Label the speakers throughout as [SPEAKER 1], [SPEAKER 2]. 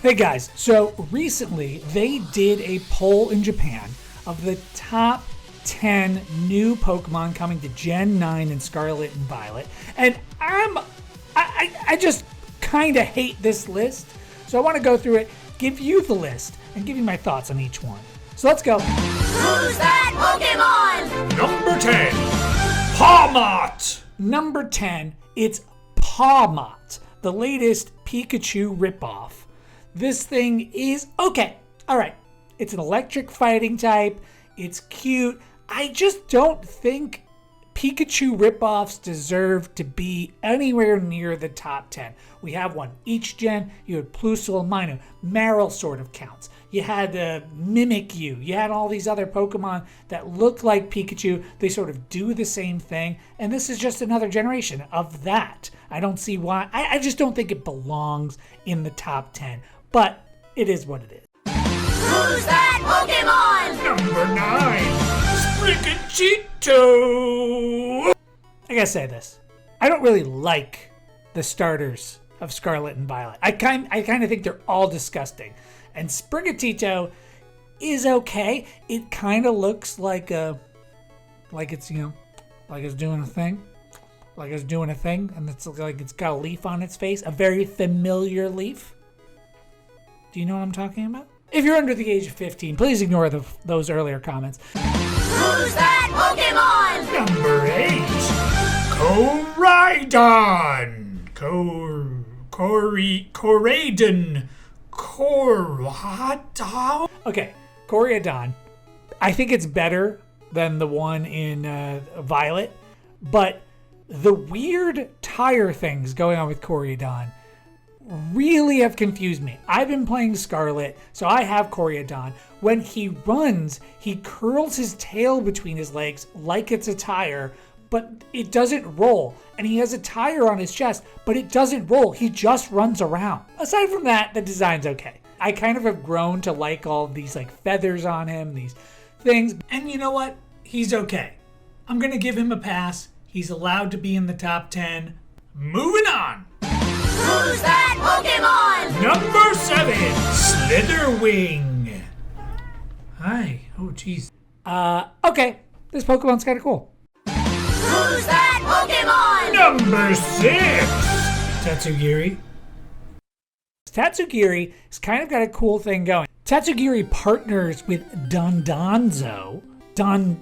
[SPEAKER 1] Hey guys, so recently they did a poll in Japan of the top 10 new Pokemon coming to Gen 9 in Scarlet and Violet, and I just kind of hate this list, so I want to go through it, give you the list, and give you my thoughts on each one. So let's go.
[SPEAKER 2] Who's that Pokemon?
[SPEAKER 3] Number 10, Pawmot.
[SPEAKER 1] Number 10, it's Pawmot, the latest Pikachu ripoff. This thing is okay. All right. It's an electric fighting type. It's cute. I just don't think Pikachu ripoffs deserve to be anywhere near the top 10. We have one each gen. You had Plusle and Minun. Marill sort of counts. You had Mimikyu. You had all these other Pokemon that look like Pikachu. They sort of do the same thing. And this is just another generation of that. I don't see why. I just don't think it belongs in the top 10. But it is what it is.
[SPEAKER 2] Who's that Pokemon?
[SPEAKER 3] Number 9, Sprigatito.
[SPEAKER 1] I gotta say this. I don't really like the starters of Scarlet and Violet. I kind of think they're all disgusting. And Sprigatito is okay. It kind of looks like it's doing a thing. Like it's doing a thing, and it's like it's got a leaf on its face, a very familiar leaf. Do you know what I'm talking about? If you're under the age of 15, please ignore those earlier comments.
[SPEAKER 2] Who's that Pokemon?
[SPEAKER 3] Number 8, Koraidon. Koraidon. Koraidon.
[SPEAKER 1] Okay, Koraidon. I think it's better than the one in Violet, but the weird tire things going on with Koraidon really have confused me. I've been playing Scarlet, so I have Koraidon. When he runs, he curls his tail between his legs like it's a tire, but it doesn't roll. And he has a tire on his chest, but it doesn't roll. He just runs around. Aside from that, the design's okay. I kind of have grown to like all of these like feathers on him, these things. And you know what? He's okay. I'm going to give him a pass. He's allowed to be in the top 10.
[SPEAKER 3] Moving on.
[SPEAKER 2] Who's that Pokemon?
[SPEAKER 3] Number 7, Slitherwing.
[SPEAKER 1] Hi. Oh, jeez. Okay. This Pokemon's kind of cool.
[SPEAKER 2] Who's that Pokemon?
[SPEAKER 3] Number 6,
[SPEAKER 1] Tatsugiri. Tatsugiri has kind of got a cool thing going. Tatsugiri partners with Dondozo. Don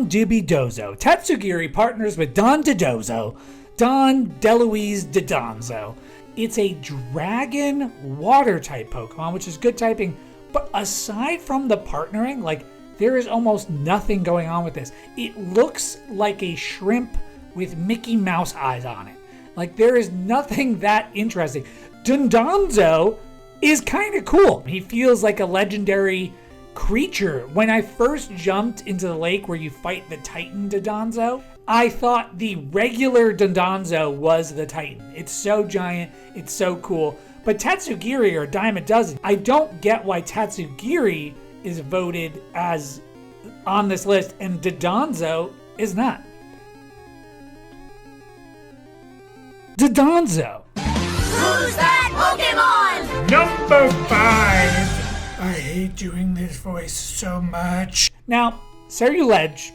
[SPEAKER 1] Dibidozo. Tatsugiri partners with Don Didozo. Don DeLuise Didonzo. It's a dragon water type Pokemon, which is good typing. But aside from the partnering, like, there is almost nothing going on with this. It looks like a shrimp with Mickey Mouse eyes on it. Like, there is nothing that interesting. Dundonzo is kind of cool. He feels like a legendary creature. When I first jumped into the lake where you fight the Titan Dodonzo, I thought the regular Dodonzo was the Titan. It's so giant, it's so cool. But Tatsugiri are a dime a dozen. I don't get why Tatsugiri is voted as on this list and Dodonzo is not. Dodonzo.
[SPEAKER 2] Who's that Pokemon?
[SPEAKER 3] number 5. I hate doing this voice so much.
[SPEAKER 1] Now, Cerulege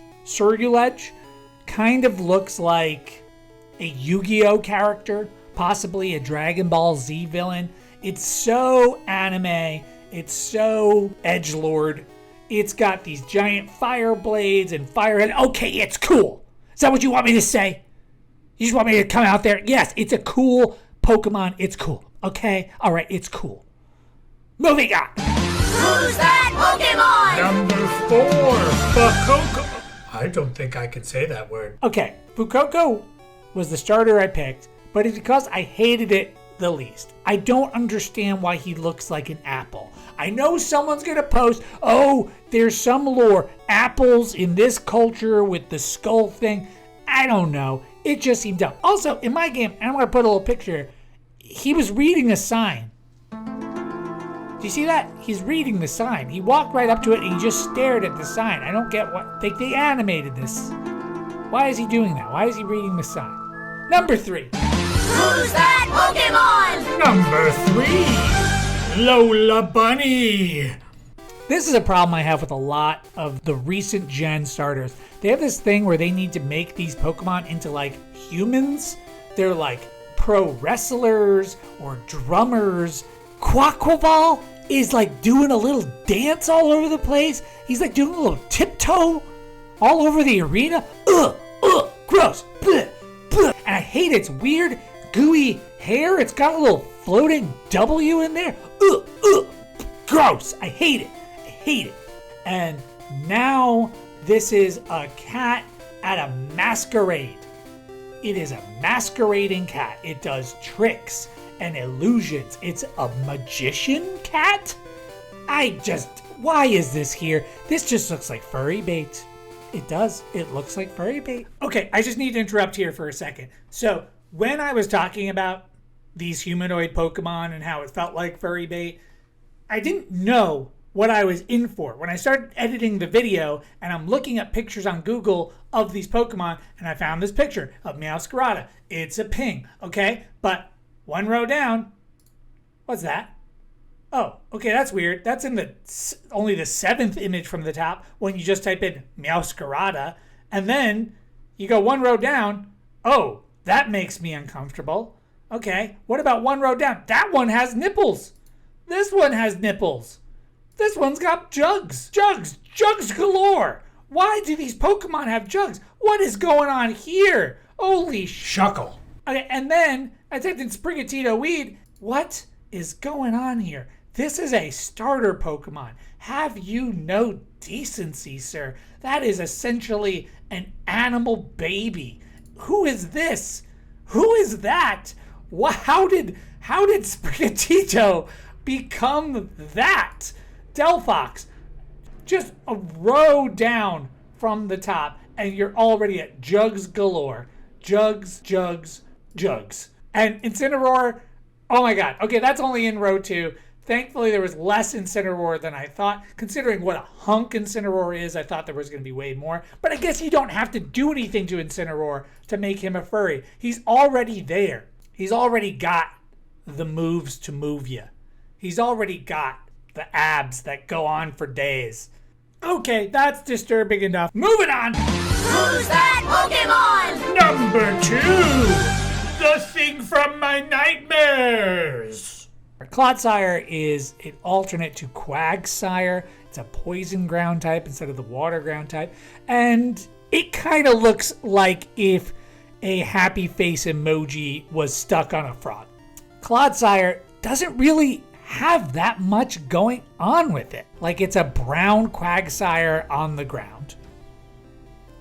[SPEAKER 1] kind of looks like a Yu-Gi-Oh character, possibly a Dragon Ball Z villain. It's so anime, it's so edgelord. It's got these giant fire blades and firehead. Okay, it's cool. Is that what you want me to say? You just want me to come out there? Yes, it's a cool Pokemon. It's cool. Okay? All right, it's cool. Moving on.
[SPEAKER 2] Who's that Pokemon?
[SPEAKER 3] Number 4, Fuecoco. I don't think I can say that word.
[SPEAKER 1] Okay, Fuecoco was the starter I picked, but it's because I hated it the least. I don't understand why he looks like an apple. I know someone's gonna post, oh, there's some lore, apples in this culture with the skull thing. I don't know. It just seemed dumb. Also, in my game, and I'm gonna put a little picture, he was reading a sign. Do you see that? He's reading the sign. He walked right up to it and he just stared at the sign. I don't get what they animated this. Why is he doing that? Why is he reading the sign? Number 3.
[SPEAKER 2] Who's that Pokémon?
[SPEAKER 3] Number 3, Lola Bunny.
[SPEAKER 1] This is a problem I have with a lot of the recent gen starters. They have this thing where they need to make these Pokemon into like humans. They're like pro wrestlers or drummers. Quaquaval is like doing a little dance all over the place. He's like doing a little tiptoe all over the arena. Gross. Blech, blech. And I hate its weird, gooey hair. It's got a little floating W in there. Gross. I hate it. And now this is a cat at a masquerade. It is a masquerading cat. It does tricks and illusions. It's a magician cat? Why is this here? This just looks like furry bait. It does. It looks like furry bait. Okay, I just need to interrupt here for a second. So, when I was talking about these humanoid Pokemon and how it felt like furry bait, I didn't know what I was in for. When I started editing the video and I'm looking at pictures on Google of these Pokemon, and I found this picture of Meowscarada. It's a ping, okay? But one row down, what's that? Oh, okay, that's weird. That's in only the 7th image from the top when you just type in Meowscarada. And then you go one row down. Oh, that makes me uncomfortable. Okay, what about one row down? That one has nipples. This one has nipples. This one's got jugs. Jugs galore. Why do these Pokemon have jugs? What is going on here? Holy
[SPEAKER 3] Shuckle.
[SPEAKER 1] Okay, and then I typed in Sprigatito Weed. What is going on here? This is a starter Pokemon. Have you no decency, sir? That is essentially an animal baby. Who is this? Who is that? How did Sprigatito become that? Delphox, just a row down from the top, and you're already at jugs galore. Jugs. And Incineroar, oh my god. Okay, that's only in row 2. Thankfully, there was less Incineroar than I thought. Considering what a hunk Incineroar is, I thought there was going to be way more. But I guess you don't have to do anything to Incineroar to make him a furry. He's already there. He's already got the moves to move you. He's already got the abs that go on for days. Okay, that's disturbing enough. Moving on!
[SPEAKER 2] Who's that Pokémon?
[SPEAKER 3] Number 2, the thing from my nightmares.
[SPEAKER 1] Clodsire is an alternate to Quagsire. It's a poison ground type instead of the water ground type. And it kind of looks like if a happy face emoji was stuck on a frog. Clodsire doesn't really have that much going on with it. Like it's a brown Quagsire on the ground.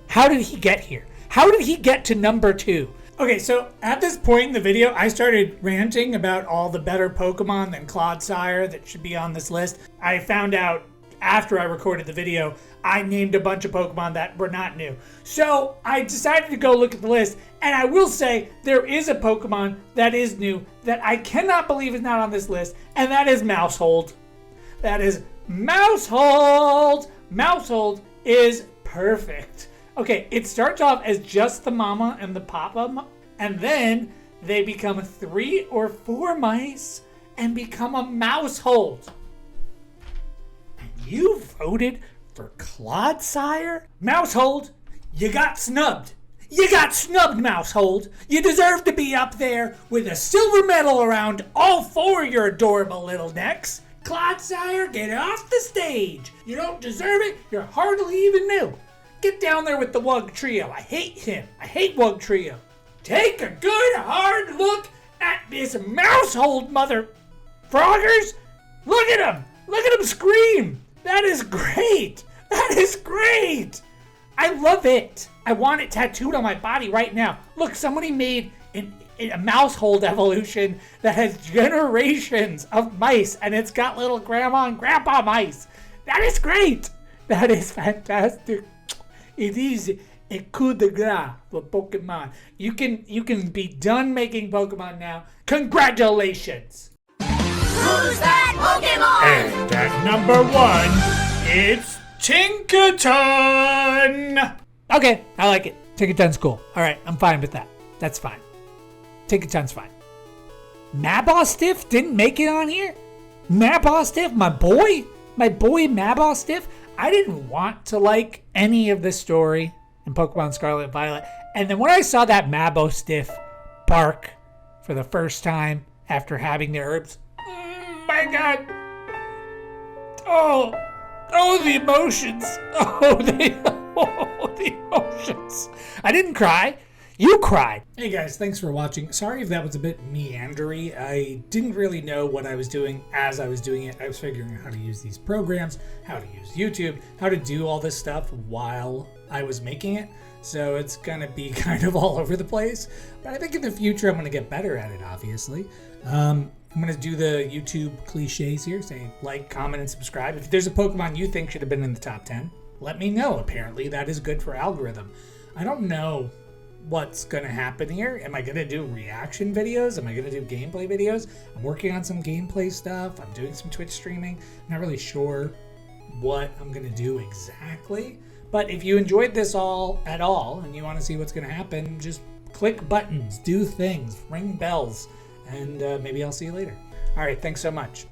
[SPEAKER 1] How did he get here? How did he get to number 2? Okay, so at this point in the video, I started ranting about all the better Pokemon than Clodsire that should be on this list. I found out after I recorded the video, I named a bunch of Pokemon that were not new. So I decided to go look at the list, and I will say there is a Pokemon that is new that I cannot believe is not on this list, and that is Maushold. That is Maushold! Maushold is perfect. Okay, it starts off as just the mama and the papa, and then they become 3 or 4 mice and become a Maushold. And you voted for Clodsire? Maushold, you got snubbed. You got snubbed, Maushold. You deserve to be up there with a silver medal around all 4 of your adorable little necks. Clodsire, get off the stage. You don't deserve it. You're hardly even new. Get down there with the Wug Trio. I hate him. I hate Wug Trio. Take a good hard look at this Maushold, mother froggers. Look at him. Look at him scream. That is great. That is great. I love it. I want it tattooed on my body right now. Look, somebody made a Maushold evolution that has generations of mice, and it's got little grandma and grandpa mice. That is great. That is fantastic. It is a coup de grace for Pokemon. You can be done making Pokemon now. Congratulations!
[SPEAKER 2] Who's that Pokémon?
[SPEAKER 3] And at number 1, it's Tinkaton.
[SPEAKER 1] Okay, I like it. Tinkaton's cool. All right, I'm fine with that. That's fine. Take your time's fine. Mabostiff didn't make it on here? Mabostiff, my boy Mabostiff? I didn't want to like any of this story in Pokemon Scarlet and Violet. And then when I saw that Mabostiff bark for the first time after having the herbs, my God. Oh, the emotions. Oh, the emotions. I didn't cry. You cried. Hey guys, thanks for watching. Sorry if that was a bit meandery. I didn't really know what I was doing as I was doing it. I was figuring out how to use these programs, how to use YouTube, how to do all this stuff while I was making it. So it's gonna be kind of all over the place. But I think in the future I'm gonna get better at it, obviously. I'm gonna do the YouTube cliches here, saying like, comment, and subscribe. If there's a Pokemon you think should have been in the top 10, let me know. Apparently that is good for algorithm. I don't know what's gonna happen here. Am I gonna do reaction videos? Am I gonna do gameplay videos? I'm working on some gameplay stuff. I'm doing some Twitch streaming. I'm not really sure what I'm gonna do exactly. But if you enjoyed this at all, and you want to see what's gonna happen, just click buttons, do things, ring bells, and maybe I'll see you later. All right, thanks so much.